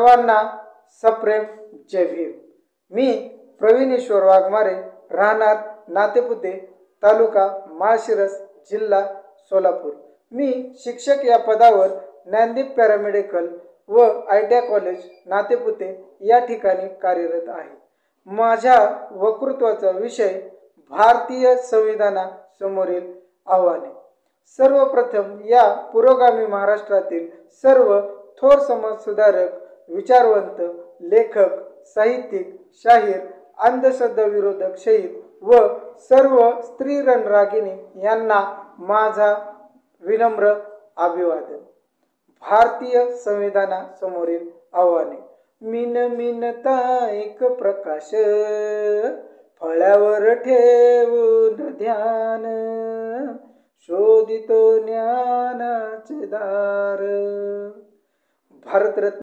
सर्वांना सप्रेम जय भीम। मी प्रवीणेश्वर वाघमारे, राहणार नातेपुते, तालुका माळशिरस, जिल्हा सोलापूर। मी शिक्षक या पदावर ज्ञानदीप पॅरामेडिकल व ITI कॉलेज नातेपुते या ठिकाणी कार्यरत आहे। माझ्या वक्तृत्वाचा विषय भारतीय संविधानासमोरील आव्हाने। सर्वप्रथम या पुरोगामी महाराष्ट्रातील सर्व थोर समाजसुधारक, विचारवंत, लेखक, साहित्यिक, शाहीर, अंधश्रद्धा विरोधक, शहीद व सर्व स्त्री रणरागिणी यांना माझा विनम्र अभिवादन। भारतीय संविधानासमोरील आव्हाने। मिन मिनता एक प्रकाश, फळ्यावर ठेवून ध्यान, शोधितो ज्ञानाचे दार। भारतरत्न